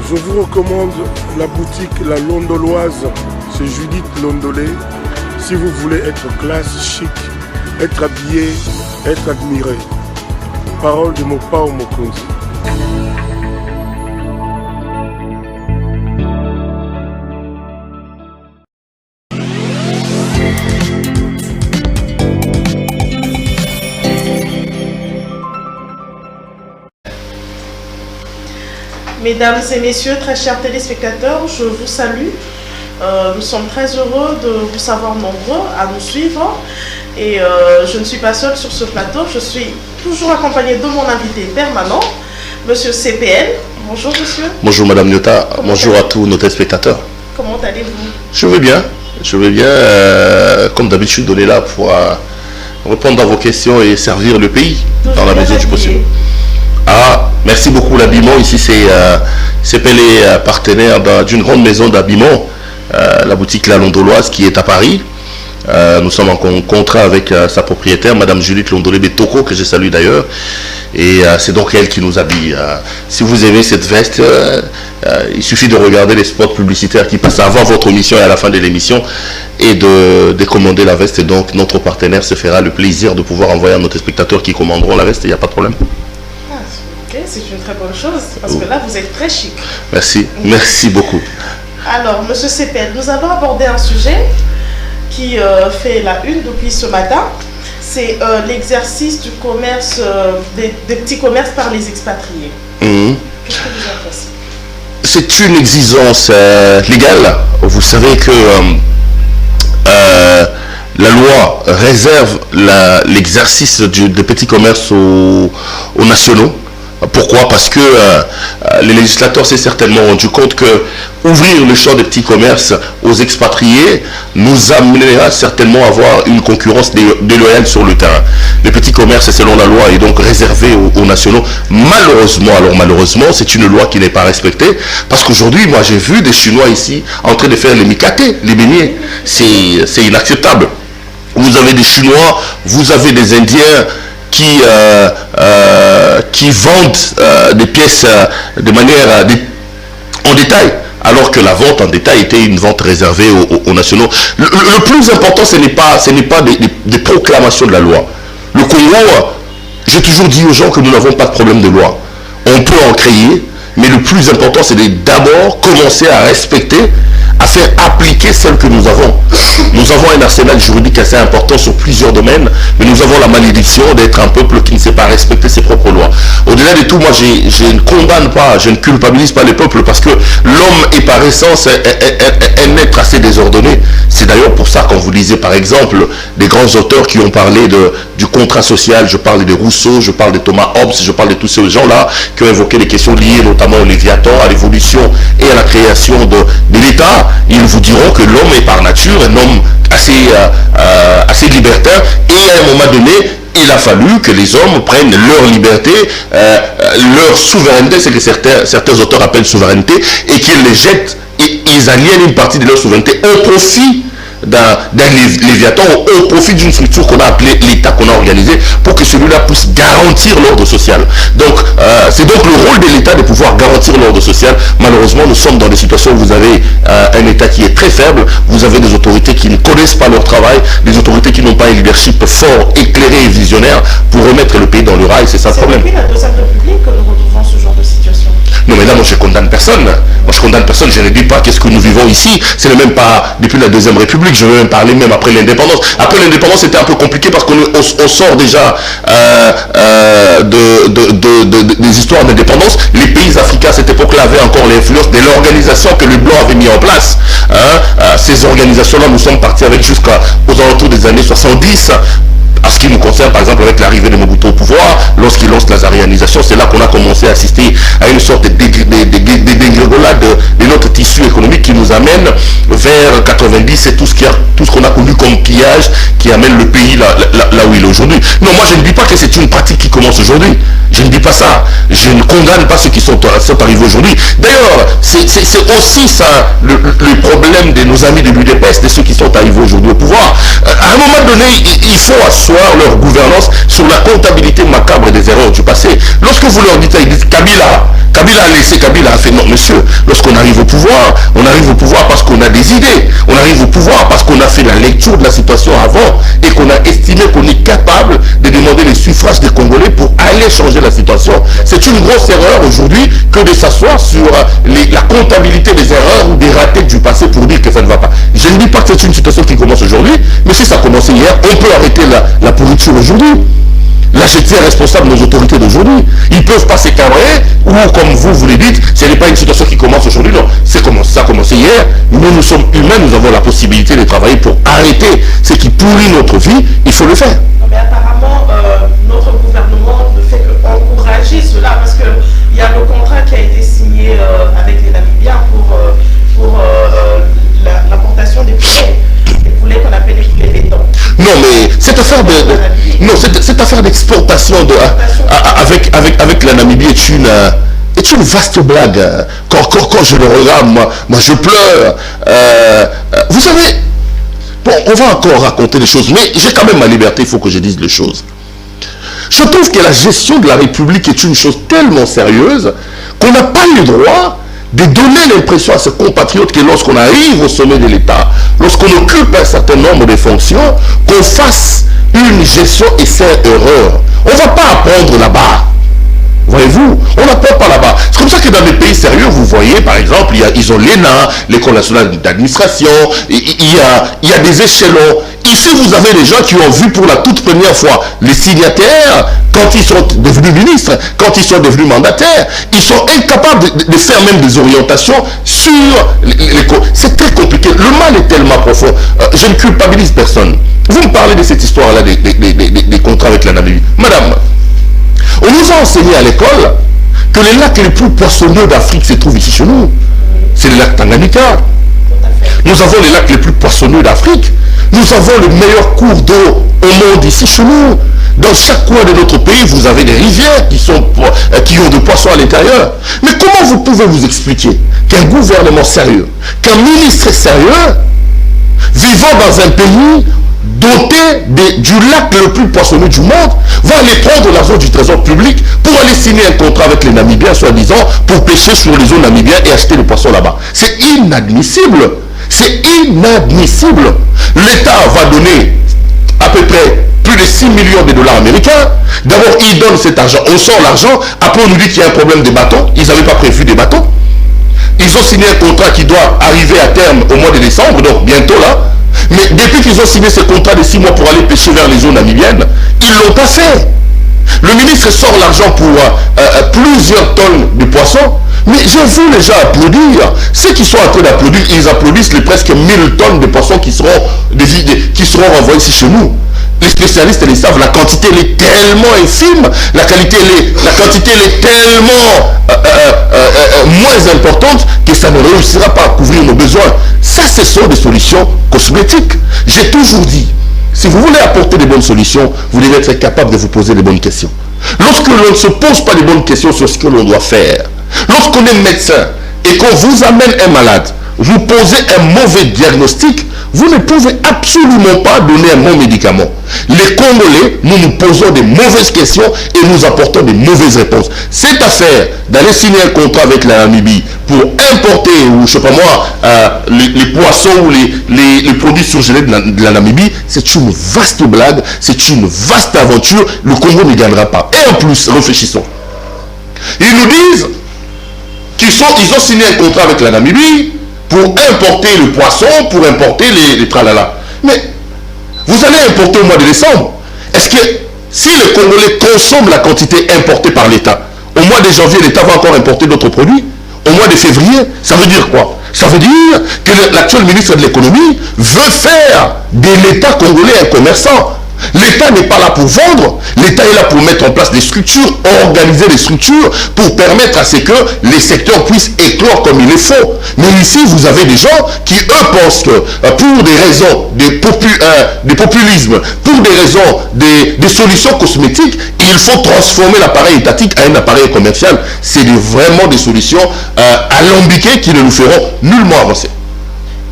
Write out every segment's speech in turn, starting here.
Je vous recommande la boutique La Londoloise, c'est Judith Londolé. Si vous voulez être classe, chic, être habillé, être admiré. Parole de Mopao Mokonzi. Mesdames et messieurs, très chers téléspectateurs, je vous salue. Nous sommes très heureux de vous savoir nombreux à nous suivre. Et je ne suis pas seule sur ce plateau, je suis toujours accompagnée de mon invité permanent, Monsieur CPN. Bonjour monsieur. Bonjour Madame Nyota, bonjour à tous nos téléspectateurs. Comment allez-vous? Je vais bien, comme d'habitude, on est là pour répondre à vos questions et servir le pays toujours dans la mesure du possible. Ah, merci beaucoup l'habillement. Ici, c'est Pelé, partenaire d'une grande maison d'habillement, la boutique La Londoloise qui est à Paris. Nous sommes en contrat avec sa propriétaire, Madame Judith Londolé Betoko, que je salue d'ailleurs. Et c'est donc elle qui nous habille. Si vous aimez cette veste, il suffit de regarder les spots publicitaires qui passent avant votre émission et à la fin de l'émission et de commander la veste. Et donc notre partenaire se fera le plaisir de pouvoir envoyer à nos spectateurs qui commanderont la veste. Il n'y a pas de problème. C'est une très bonne chose, parce que là, vous êtes très chic. Merci, merci beaucoup. Alors, Monsieur CPN, nous allons aborder un sujet qui fait la une depuis ce matin. C'est l'exercice du commerce, des petits commerces par les expatriés. Qu'est-ce que vous en pensez? C'est une exigence légale. Vous savez que la loi réserve l'exercice des petits commerces aux nationaux. Pourquoi? Parce que les législateurs s'est certainement rendu compte que ouvrir le champ des petits commerces aux expatriés nous amènera certainement à avoir une concurrence déloyale sur le terrain. Les petits commerces, selon la loi, est donc réservé aux nationaux. Malheureusement, c'est une loi qui n'est pas respectée, parce qu'aujourd'hui, moi j'ai vu des Chinois ici en train de faire les mikaté, les beignets. C'est inacceptable. Vous avez des Chinois, vous avez des Indiens qui vendent des pièces de manière en détail, alors que la vente en détail était une vente réservée aux nationaux. Le plus important, ce n'est pas des proclamations de la loi. Le Congo, j'ai toujours dit aux gens que nous n'avons pas de problème de loi. On peut en créer, mais le plus important, c'est d'abord commencer à respecter, à faire appliquer celle que nous avons. Nous avons un arsenal juridique assez important sur plusieurs domaines, mais nous avons la malédiction d'être un peuple qui ne sait pas respecter ses propres lois. Au-delà de tout, moi je ne condamne pas, je ne culpabilise pas les peuples, parce que l'homme est par essence un être assez désordonné. C'est d'ailleurs pour ça, quand vous lisez par exemple des grands auteurs qui ont parlé du contrat social, je parle de Rousseau, je parle de Thomas Hobbes, je parle de tous ces gens-là qui ont évoqué les questions liées notamment au Léviathan, à l'évolution et à la création de l'État. Ils vous diront que l'homme est par nature un homme assez libertin, et à un moment donné, il a fallu que les hommes prennent leur liberté, leur souveraineté, c'est que certains auteurs appellent souveraineté, et qu'ils les jettent, et ils aliènent une partie de leur souveraineté au profit d'un Léviathan, au profit d'une structure qu'on a appelée l'État, qu'on a organisé, pour que celui-là puisse garantir l'ordre social. Donc, c'est donc le rôle de l'État de pouvoir garantir l'ordre social. Malheureusement, nous sommes dans des situations où vous avez un État qui est très faible, vous avez des autorités qui ne connaissent pas leur travail, des autorités qui n'ont pas un leadership fort, éclairé et visionnaire pour remettre le pays dans le rail. C'est ça le problème. C'est depuis la Deuxième République que nous retrouvons ce genre de situation. Non, mais là, moi, je condamne personne. Moi, je condamne personne. Je ne dis pas qu'est-ce que nous vivons ici. Ce n'est même pas depuis la Deuxième République. Je veux même parler même après l'indépendance. Après l'indépendance, c'était un peu compliqué parce qu'on sort déjà des histoires d'indépendance. Les pays africains, à cette époque-là, avaient encore l'influence de l'organisation que les Blancs avaient mis en place. Ces organisations-là, nous sommes partis avec jusqu'aux alentours des années 70. À ce qui nous concerne, par exemple, avec l'arrivée de Mobutu au pouvoir, lorsqu'il lance la zaréanisation, c'est là qu'on a commencé à assister à une sorte de dégringolade de notre tissu économique qui nous amène vers 90 et tout ce qu'on a connu comme pillage qui amène le pays là où il est aujourd'hui. Non, moi je ne dis pas que c'est une pratique qui commence aujourd'hui. Je ne dis pas ça. Je ne condamne pas ceux qui sont arrivés aujourd'hui. D'ailleurs, c'est aussi ça le problème de nos amis de l'UDPS, de ceux qui sont arrivés aujourd'hui au pouvoir. À un moment donné, il faut asseoir leur gouvernance sur la comptabilité macabre des erreurs du passé. Lorsque vous leur dites, ils disent Kabila a laissé, Kabila a fait. Non, monsieur, lorsqu'on arrive au pouvoir parce qu'on a des idées. On arrive au pouvoir parce qu'on a fait la lecture de la situation avant et qu'on a estimé qu'on est capable de demander les suffrages des Congolais pour aller changer la situation. C'est une grosse erreur aujourd'hui que de s'asseoir sur la comptabilité des erreurs ou des ratés du passé pour dire que ça ne va pas. Je ne dis pas que c'est une situation qui commence aujourd'hui, mais si ça a commencé hier, on peut arrêter la pourriture aujourd'hui. Là, je tiens responsable nos autorités d'aujourd'hui. Ils ne peuvent pas s'écarrer, ou comme vous le dites, ce n'est pas une situation qui commence aujourd'hui, non. Ça a commencé hier. Nous sommes humains, nous avons la possibilité de travailler pour arrêter ce qui pourrit notre vie. Il faut le faire. Non, mais apparemment, notre gouvernement ne fait qu'encourager cela, parce qu'il y a le contrat qui a été signé avec les Namibiens pour l'importation des poulets qu'on appelle les poulets béton. Non, mais cette affaire d'exportation avec la Namibie est une vaste blague. Quand je le regarde, moi je pleure. Vous savez, bon, on va encore raconter des choses, mais j'ai quand même ma liberté, il faut que je dise les choses. Je trouve que la gestion de la République est une chose tellement sérieuse qu'on n'a pas eu le droit de donner l'impression à ses compatriotes que lorsqu'on arrive au sommet de l'État, lorsqu'on occupe un certain nombre de fonctions, qu'on fasse une gestion et sans erreur. On ne va pas apprendre là-bas. Voyez-vous, on n'apprend pas là-bas. C'est comme ça que dans des pays sérieux, vous voyez, par exemple, ils ont l'ENA, l'École nationale d'administration, il y a des échelons. Ici, vous avez des gens qui ont vu pour la toute première fois les signataires, quand ils sont devenus ministres, quand ils sont devenus mandataires, ils sont incapables de faire même des orientations sur les c'est très compliqué. Le mal est tellement profond. Je ne culpabilise personne. Vous me parlez de cette histoire-là, des contrats avec la Namibie. Madame, on nous a enseigné à l'école que les lacs les plus poissonneux d'Afrique se trouvent ici chez nous. C'est le lac Tanganyika. Nous avons les lacs les plus poissonneux d'Afrique. Nous avons le meilleur cours d'eau au monde ici chez nous. Dans chaque coin de notre pays, vous avez des rivières qui ont des poissons à l'intérieur. Mais comment vous pouvez vous expliquer qu'un gouvernement sérieux, qu'un ministre sérieux, vivant dans un pays doté du lac le plus poissonneux du monde, va aller prendre l'argent du trésor public pour aller signer un contrat avec les Namibiens, soi-disant, pour pêcher sur les eaux namibiennes et acheter le poisson là-bas. C'est inadmissible. C'est inadmissible. L'État va donner à peu près plus de 6 millions de dollars américains. D'abord, ils donnent cet argent. On sort l'argent. Après, on nous dit qu'il y a un problème de bateaux. Ils n'avaient pas prévu des bateaux. Ils ont signé un contrat qui doit arriver à terme au mois de décembre, donc bientôt là. Mais depuis qu'ils ont signé ce contrat de 6 mois pour aller pêcher vers les eaux namibiennes, ils ne l'ont pas fait. Le ministre sort l'argent pour plusieurs tonnes de poissons. Mais j'ai vu les gens applaudir. Ceux qui sont en train d'applaudir, ils applaudissent les presque 1000 tonnes de poissons qui seront renvoyés ici chez nous. Les spécialistes les savent, la quantité elle est tellement infime, la quantité elle est tellement moins importante que ça ne réussira pas à couvrir nos besoins. Ça, ce sont des solutions cosmétiques. J'ai toujours dit, si vous voulez apporter des bonnes solutions, vous devez être capable de vous poser les bonnes questions. Lorsque l'on ne se pose pas les bonnes questions sur ce que l'on doit faire, lorsqu'on est médecin et qu'on vous amène un malade, vous posez un mauvais diagnostic, vous ne pouvez absolument pas donner un bon médicament. Les Congolais, nous nous posons des mauvaises questions et nous apportons des mauvaises réponses. Cette affaire d'aller signer un contrat avec la Namibie pour importer, ou je sais pas moi, les poissons ou les produits surgelés de la Namibie, c'est une vaste blague, c'est une vaste aventure. Le Congo ne gagnera pas. Et en plus, réfléchissons. Ils nous disent qu'ils ont signé un contrat avec la Namibie pour importer le poisson, pour importer les tralala. Mais vous allez importer au mois de décembre. Est-ce que si les Congolais consomment la quantité importée par l'État, au mois de janvier, l'État va encore importer d'autres produits? Au mois de février, ça veut dire quoi? Ça veut dire que l'actuel ministre de l'économie veut faire de l'État congolais un commerçant. L'État n'est pas là pour vendre, l'État est là pour mettre en place des structures, organiser des structures pour permettre à ce que les secteurs puissent éclore comme il le faut. Mais ici, vous avez des gens qui, eux, pensent que pour des raisons des populismes, pour des raisons des solutions cosmétiques, il faut transformer l'appareil étatique à un appareil commercial. C'est vraiment des solutions alambiquées qui ne nous feront nullement avancer.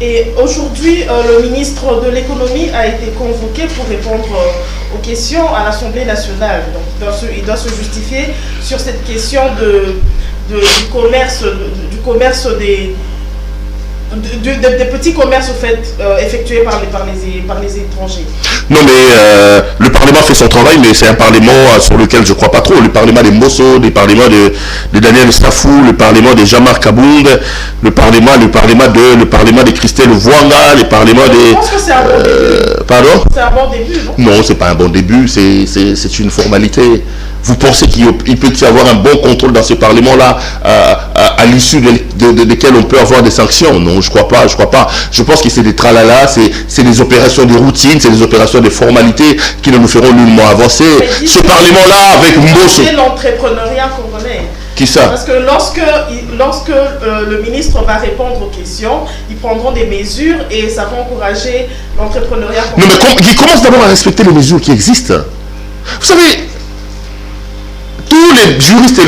Et aujourd'hui, le ministre de l'économie a été convoqué pour répondre aux questions à l'Assemblée nationale. Donc, il doit se justifier sur cette question du commerce des petits commerces au fait, effectués par les étrangers. Non, mais le Parlement fait son travail, mais c'est un Parlement sur lequel je ne crois pas trop. Le Parlement des Mosso, le Parlement de Daniel Stafou, le Parlement de Jean-Marc Kabound, le Parlement de Christelle Voanga, le Parlement des... Je pense que c'est un bon début. Pardon? C'est un bon début, non? Non, c'est pas un bon début, c'est une formalité. Vous pensez qu'il peut y avoir un bon contrôle dans ce Parlement-là à l'issue desquels on peut avoir des sanctions? Non, je crois pas. Je pense que c'est des tralala, c'est des opérations de routine, c'est des opérations de formalité qui ne nous feront nullement avancer. Ce Parlement-là, avec Mbosso... C'est l'entrepreneuriat congolais. Qui ça? Parce que lorsque le ministre va répondre aux questions, ils prendront des mesures et ça va encourager l'entrepreneuriat congolais. Non, mais ils commencent d'abord à respecter les mesures qui existent. Vous savez... Tous les juristes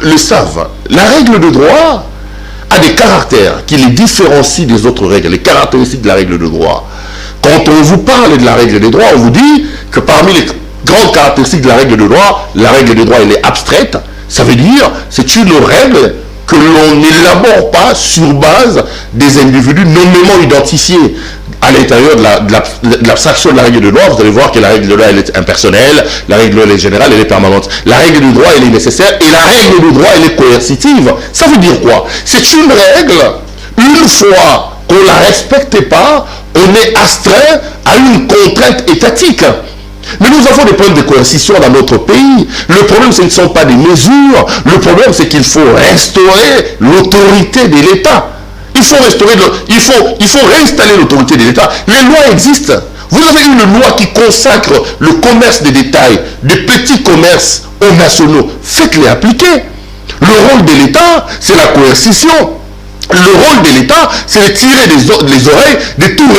le savent. La règle de droit a des caractères qui les différencient des autres règles, les caractéristiques de la règle de droit. Quand on vous parle de la règle de droit, on vous dit que parmi les grandes caractéristiques de la règle de droit elle est abstraite. Ça veut dire c'est une règle que l'on n'élabore pas sur base des individus nommément identifiés. À l'intérieur de l'abstraction de la règle de droit, vous allez voir que la règle de droit elle est impersonnelle, la règle de droit elle est générale, elle est permanente. La règle de droit elle est nécessaire et la règle de droit elle est coercitive. Ça veut dire quoi? C'est une règle, une fois qu'on ne la respecte pas, on est astreint à une contrainte étatique. Mais nous avons des problèmes de coercition dans notre pays. Le problème, ce ne sont pas des mesures. Le problème, c'est qu'il faut restaurer l'autorité de l'État. Il faut réinstaller l'autorité de l'État. Les lois existent. Vous avez une loi qui consacre le commerce des détails, des petits commerces aux nationaux. Faites-les appliquer. Le rôle de l'État, c'est la coercition. Le rôle de l'État, c'est de tirer les oreilles de tout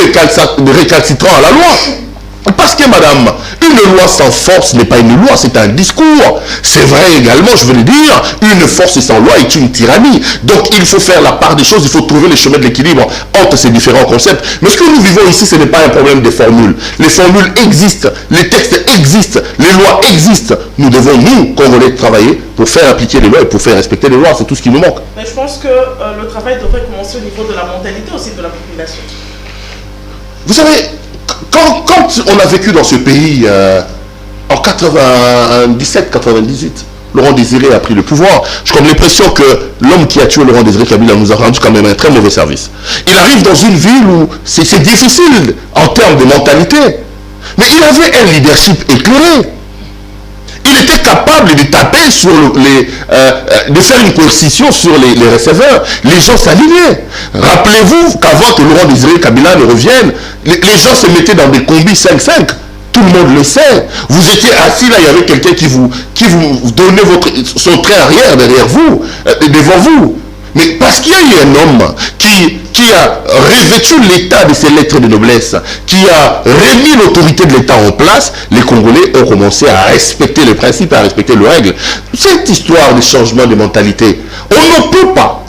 récalcitrant à la loi. Parce que, madame, une loi sans force n'est pas une loi, c'est un discours. C'est vrai également, je veux le dire, une force sans loi est une tyrannie. Donc, il faut faire la part des choses, il faut trouver le chemin de l'équilibre entre ces différents concepts. Mais ce que nous vivons ici, ce n'est pas un problème des formules. Les formules existent, les textes existent, les lois existent. Nous devons, nous, Congolais, travailler pour faire appliquer les lois et pour faire respecter les lois. C'est tout ce qui nous manque. Mais je pense que le travail devrait commencer au niveau de la mentalité aussi de la population. Vous savez, quand on a vécu dans ce pays en 97-98, Laurent Désiré a pris le pouvoir, j'ai comme l'impression que l'homme qui a tué Laurent Désiré Kabila nous a rendu quand même un très mauvais service. Il arrive dans une ville où c'est difficile en termes de mentalité, mais il avait un leadership éclairé. Il était capable de taper sur de faire une coercition sur les receveurs. Les gens s'alignaient. Rappelez-vous qu'avant que Laurent Désiré Kabila ne revienne, les gens se mettaient dans des combis 5-5. Tout le monde le sait. Vous étiez assis là, il y avait quelqu'un qui vous donnait son trait arrière derrière vous, devant vous. Mais parce qu'il y a eu un homme qui a revêtu l'État de ses lettres de noblesse, qui a remis l'autorité de l'État en place, les Congolais ont commencé à respecter les principes, à respecter les règles. Cette histoire de changement de mentalité, on ne peut pas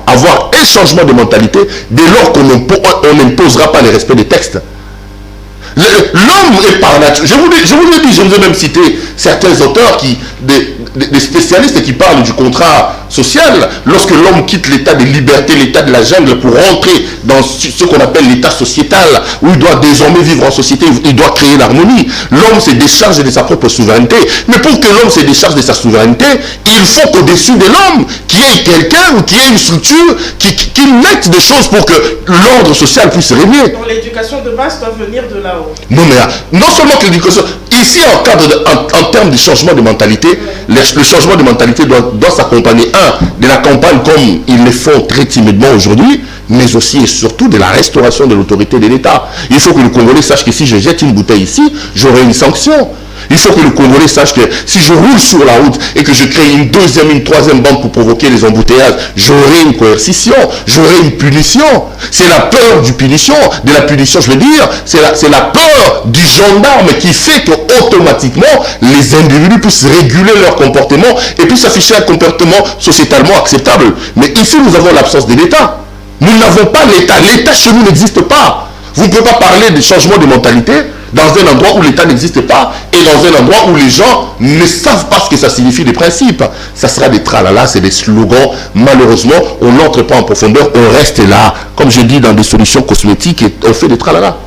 avoir un changement de mentalité dès lors qu'on n'imposera pas le respect des textes. L'homme est par nature. Je vous le dis, je vous ai même cité certains auteurs des spécialistes qui parlent du contrat social. Lorsque l'homme quitte l'état de liberté, l'état de la jungle pour rentrer dans ce qu'on appelle l'état sociétal, où il doit désormais vivre en société, il doit créer l'harmonie. L'homme se décharge de sa propre souveraineté. Mais pour que l'homme se décharge de sa souveraineté, il faut qu'au-dessus de l'homme, qu'il y ait quelqu'un ou qu'il y ait une structure qui mette des choses pour que l'ordre social puisse régner. Donc l'éducation de base doit venir de là-haut. Non, mais non seulement que l'éducation, ici en termes de changement de mentalité, les le changement de mentalité doit s'accompagner, de la campagne comme ils le font très timidement aujourd'hui, mais aussi et surtout de la restauration de l'autorité de l'État. Il faut que le Congolais sache que si je jette une bouteille ici, j'aurai une sanction. Il faut que le Congolais sache que si je roule sur la route et que je crée une deuxième, une troisième bande pour provoquer les embouteillages, j'aurai une coercition, j'aurai une punition. C'est la peur de la punition, je veux dire, c'est la peur du gendarme qui fait qu'automatiquement, les individus puissent réguler leur comportement et puissent afficher un comportement sociétalement acceptable. Mais ici, nous avons l'absence de l'État. Nous n'avons pas l'État. L'État chez nous n'existe pas. Vous ne pouvez pas parler de changement de mentalité dans un endroit où l'État n'existe pas et dans un endroit où les gens ne savent pas ce que ça signifie les principes. Ça sera des tralala, c'est des slogans. Malheureusement, on n'entre pas en profondeur, on reste là. Comme je dis, dans des solutions cosmétiques et on fait des tralala.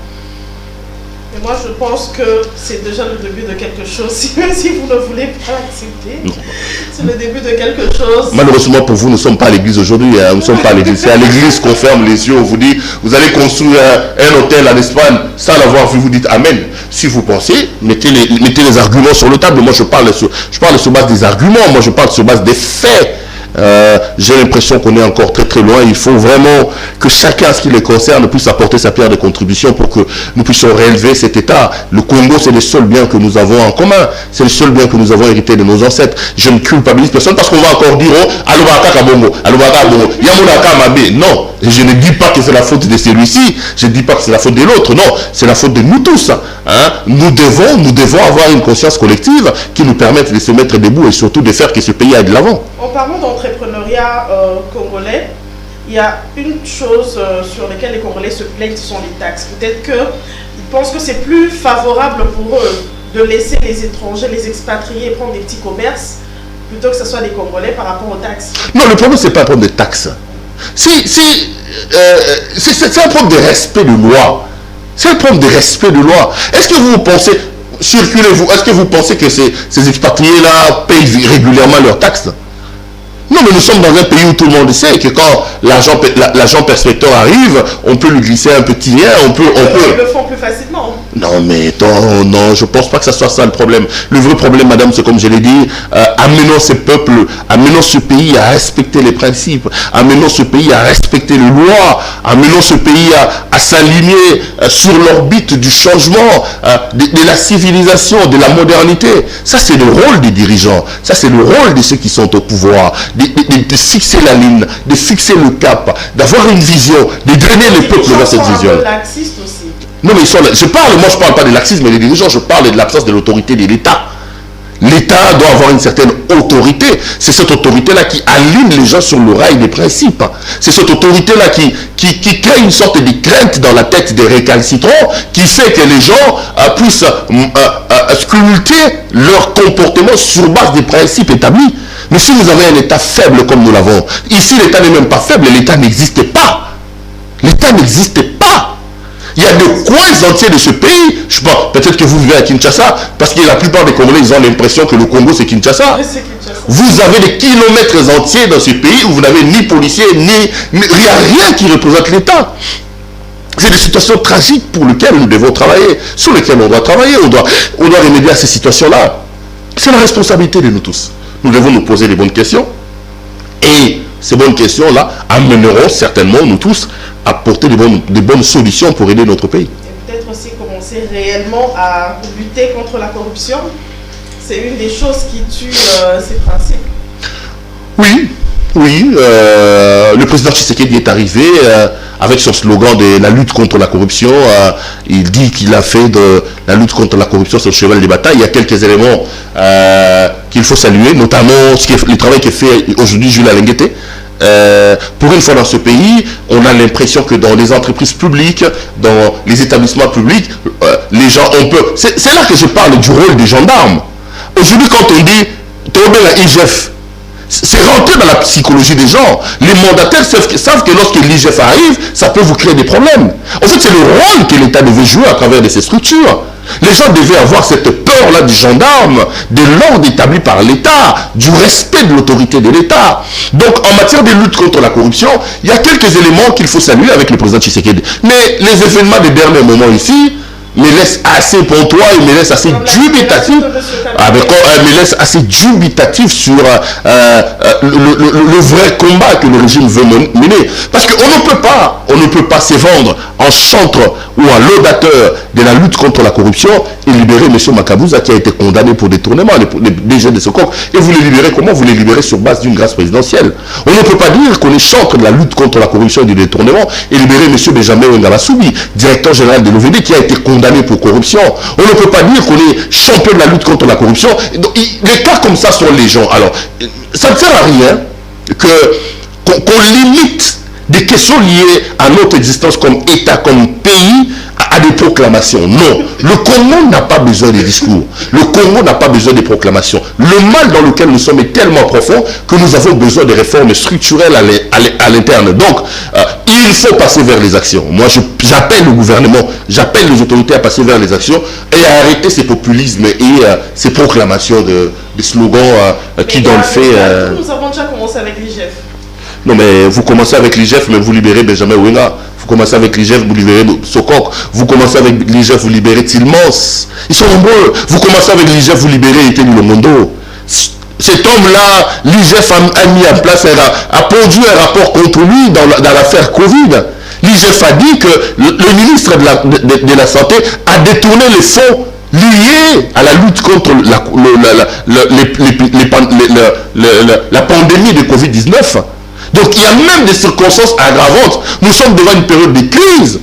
Et moi, je pense que c'est déjà le début de quelque chose, même si vous ne voulez pas l'accepter. C'est le début de quelque chose. Malheureusement pour vous, nous ne sommes pas à l'église aujourd'hui. Nous ne sommes pas à l'église. C'est à l'église qu'on ferme les yeux. On vous dit, vous allez construire un hôtel en Espagne sans l'avoir vu. Vous dites Amen. Si vous pensez, mettez les arguments sur le table. Moi, je parle sur base des arguments. Moi, je parle sur base des faits. J'ai l'impression qu'on est encore très très loin. Il faut vraiment que chacun, ce qui les concerne, puisse apporter sa pierre de contribution pour que nous puissions réélever cet État. Le Congo, c'est le seul bien que nous avons en commun. C'est le seul bien que nous avons hérité de nos ancêtres. Je ne culpabilise personne parce qu'on va encore dire Alobaka Kabongo, Alobaka Bongo, Yamonaka Mabe. Non, je ne dis pas que c'est la faute de celui-ci. Je ne dis pas que c'est la faute de l'autre. Non, c'est la faute de nous tous. Hein? Nous devons avoir une conscience collective qui nous permette de se mettre debout et surtout de faire que ce pays aille de l'avant. En parlant d'entrepreneuriat congolais, il y a une chose sur laquelle les Congolais se plaignent, ce sont les taxes. Peut-être qu'ils pensent que c'est plus favorable pour eux de laisser les étrangers, les expatriés prendre des petits commerces plutôt que ce soit des Congolais par rapport aux taxes. Non, le problème, ce n'est pas un problème de taxes. C'est un problème de respect de loi. C'est un problème de respect de loi. Est-ce que vous pensez, circulez-vous, est-ce que vous pensez que ces expatriés-là payent régulièrement leurs taxes? Non, mais nous sommes dans un pays où tout le monde sait que quand l'agent perspecteur arrive, on peut lui glisser un petit lien, on peut... Ils le font plus facilement. Non, mais non, je pense pas que ça soit ça le problème. Le vrai problème, madame, c'est comme je l'ai dit, amenons ce peuple, amenons ce pays à respecter les principes, amenons ce pays à respecter les lois, amenons ce pays à s'aligner sur l'orbite du changement, de la civilisation, de la modernité. Ça, c'est le rôle des dirigeants. Ça, c'est le rôle de ceux qui sont au pouvoir. De fixer la ligne, de fixer le cap, d'avoir une vision, de drainer le peuple vers cette vision. Laxistes aussi. Non, mais moi je parle pas de laxisme, mais les dirigeants, je parle de l'absence de l'autorité de l'État. L'État doit avoir une certaine autorité. C'est cette autorité-là qui aligne les gens sur le rail des principes. C'est cette autorité-là qui crée une sorte de crainte dans la tête des récalcitrants, qui fait que les gens puissent sculpter leur comportement sur base des principes établis. Mais si vous avez un État faible comme nous l'avons, ici l'État n'est même pas faible, l'État n'existe pas. L'État n'existe pas. Il y a des coins entiers de ce pays, je sais pas, peut-être que vous vivez à Kinshasa, parce que la plupart des Congolais, ils ont l'impression que le Congo c'est Kinshasa. Vous avez des kilomètres entiers dans ce pays où vous n'avez ni policiers, il n'y a rien qui représente l'État. C'est des situations tragiques pour lesquelles nous devons travailler, sur lesquelles on doit travailler, on doit remédier à ces situations-là. C'est la responsabilité de nous tous. Nous devons nous poser les bonnes questions. Et ces bonnes questions-là amèneront certainement nous tous à porter des bonnes solutions pour aider notre pays. Et peut-être aussi commencer réellement à lutter contre la corruption. C'est une des choses qui tue ces principes. Oui, le président Tshisekedi est arrivé avec son slogan de la lutte contre la corruption. Il dit qu'il a fait de la lutte contre la corruption sur le cheval de bataille. Il y a quelques éléments qu'il faut saluer, notamment le travail qui fait aujourd'hui Jules Alenguete. Pour une fois dans ce pays, on a l'impression que dans les entreprises publiques, dans les établissements publics, les gens on peut... C'est là que je parle du rôle des gendarmes. Aujourd'hui, quand on dit tomber la IGF, c'est rentrer dans la psychologie des gens. Les mandataires savent que lorsque l'IGF arrive, ça peut vous créer des problèmes. En fait, c'est le rôle que l'État devait jouer à travers de ces structures. Les gens devaient avoir cette peur-là du gendarme, de l'ordre établi par l'État, du respect de l'autorité de l'État. Donc, en matière de lutte contre la corruption, il y a quelques éléments qu'il faut saluer avec le président Tshisekedi. Mais les événements des derniers moments ici, me laisse assez pour toi, il me laisse assez dubitatif. Ah, mais me laisse assez dubitatif sur le vrai combat que le régime veut mener. Parce qu'on ne peut pas se vendre en chantre ou en laudateur de la lutte contre la corruption et libérer M. Makabouza qui a été condamné pour détournement, les DG de Sokok. Et vous les libérez comment? Vous les libérez sur base d'une grâce présidentielle. On ne peut pas dire qu'on est chantre de la lutte contre la corruption et du détournement et libérer M. Benjamin Wengalasoubi, directeur général de l'OVD, qui a été condamné pour corruption. On ne peut pas dire qu'on est champion de la lutte contre la corruption. Donc, les cas comme ça sont légion. Alors, ça ne sert à rien qu'on limite des questions liées à notre existence comme État, comme pays, à des proclamations. Non, le Congo n'a pas besoin de discours. Le Congo n'a pas besoin de proclamations. Le mal dans lequel nous sommes est tellement profond que nous avons besoin de réformes structurelles à l'interne. Donc, il faut passer vers les actions. Moi, j'appelle le gouvernement, j'appelle les autorités à passer vers les actions et à arrêter ces populismes et ces proclamations de slogans qui, dans le fait... Nous avons déjà commencé avec l'IGF. Non, mais vous commencez avec l'IGF, mais vous libérez Benjamin Wenga. Vous commencez avec l'IGF, vous libérez Sokok. Vous commencez avec l'IGF, vous libérez Tilmans. Ils sont nombreux. Vous commencez avec l'IGF, vous libérez Eteni Lomondo. Cet homme-là, l'IGF a mis en place, a produit un rapport contre lui dans l'affaire Covid. L'IGF a dit que le ministre de la Santé a détourné les fonds liés à la lutte contre la pandémie de Covid-19. Donc il y a même des circonstances aggravantes. Nous sommes devant une période de crise,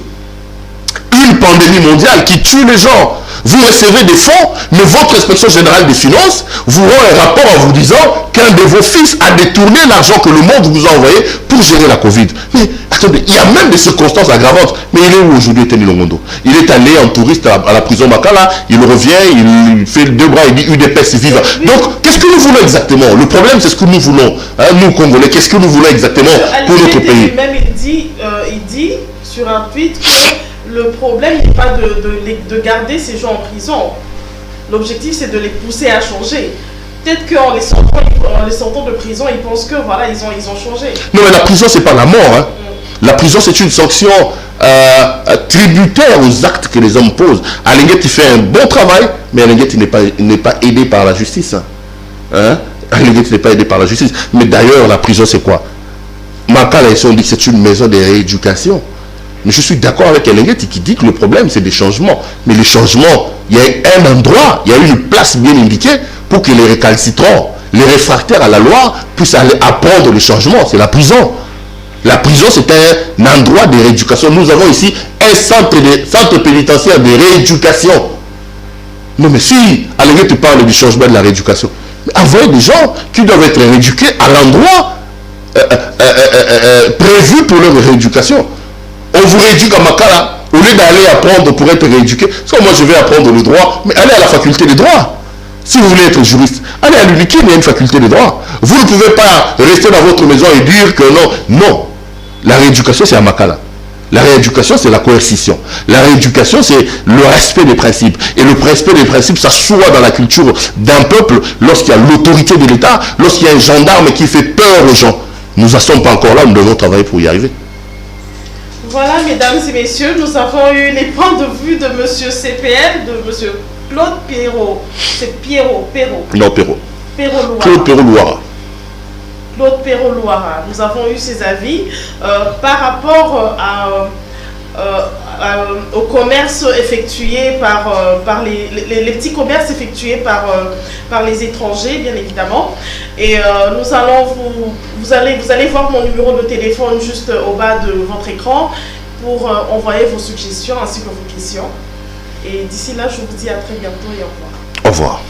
une pandémie mondiale qui tue les gens. Vous recevez des fonds, mais votre inspection générale des finances vous rend un rapport en vous disant qu'un de vos fils a détourné l'argent que le monde vous a envoyé pour gérer la Covid. Mais attendez, il y a même des circonstances aggravantes. Mais il est où aujourd'hui, Eteni Lomondo? Il est allé en touriste à la prison Makala, il revient, il fait deux bras, il dit UDPS vive. Donc, qu'est-ce que nous voulons exactement? Le problème, c'est ce que nous voulons, nous Congolais, qu'est-ce que nous voulons exactement pour notre pays? Même il dit sur un tweet que le problème n'est pas de garder ces gens en prison. L'objectif, c'est de les pousser à changer. Peut-être qu'en les sortant de prison, ils pensent que voilà, ils ont changé. Non, mais la prison, c'est pas la mort. Hein. La prison, c'est une sanction tributaire aux actes que les hommes posent. Alinguet, il fait un bon travail, mais Alinguet, il n'est pas aidé par la justice. Hein? Alinguet, il n'est pas aidé par la justice. Mais d'ailleurs, la prison, c'est quoi? Makala, on dit que c'est une maison de rééducation. Mais je suis d'accord avec Elenguet qui dit que le problème, c'est des changements. Mais les changements, il y a un endroit, il y a une place bien indiquée pour que les récalcitrants, les réfractaires à la loi puissent aller apprendre le changement. C'est la prison. La prison, c'est un endroit de rééducation. Nous avons ici un centre pénitentiaire de rééducation. Non, mais si Elenguet parle du changement de la rééducation, envoyez des gens qui doivent être rééduqués à l'endroit prévu pour leur rééducation. On vous rééduque à Makala, au lieu d'aller apprendre pour être rééduqué. Parce que moi, je vais apprendre le droit, mais allez à la faculté des droits. Si vous voulez être juriste, allez à l'UNIKI, il y a une faculté des droits. Vous ne pouvez pas rester dans votre maison et dire que non. Non. La rééducation, c'est à Makala. La rééducation, c'est la coercition. La rééducation, c'est le respect des principes. Et le respect des principes, ça soit dans la culture d'un peuple, lorsqu'il y a l'autorité de l'État, lorsqu'il y a un gendarme qui fait peur aux gens. Nous n'en sommes pas encore là, nous devons travailler pour y arriver. Voilà, mesdames et messieurs, nous avons eu les points de vue de M. CPL, de M. Claude Perrault. C'est Perrault. Non, Perrault. Claude Perrault-Loira. Claude Perrault-Loira. Nous avons eu ses avis par rapport au commerce effectué par les petits commerces effectués par les étrangers, bien évidemment. Et vous allez voir mon numéro de téléphone juste au bas de votre écran pour envoyer vos suggestions ainsi que vos questions. Et d'ici là, je vous dis à très bientôt et au revoir. Au revoir.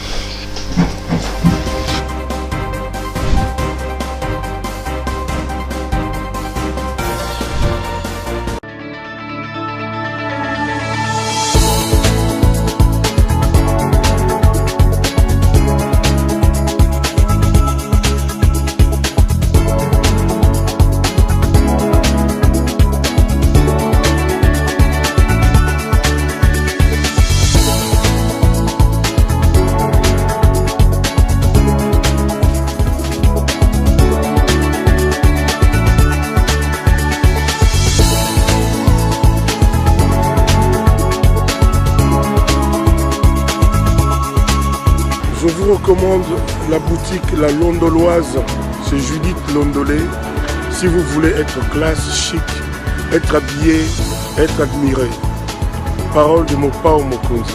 vous recommande la boutique La Londoloise, c'est Judith Londolé. Si vous voulez être classe, chic, être habillé, être admiré. Parole de Mopao Mokonzi.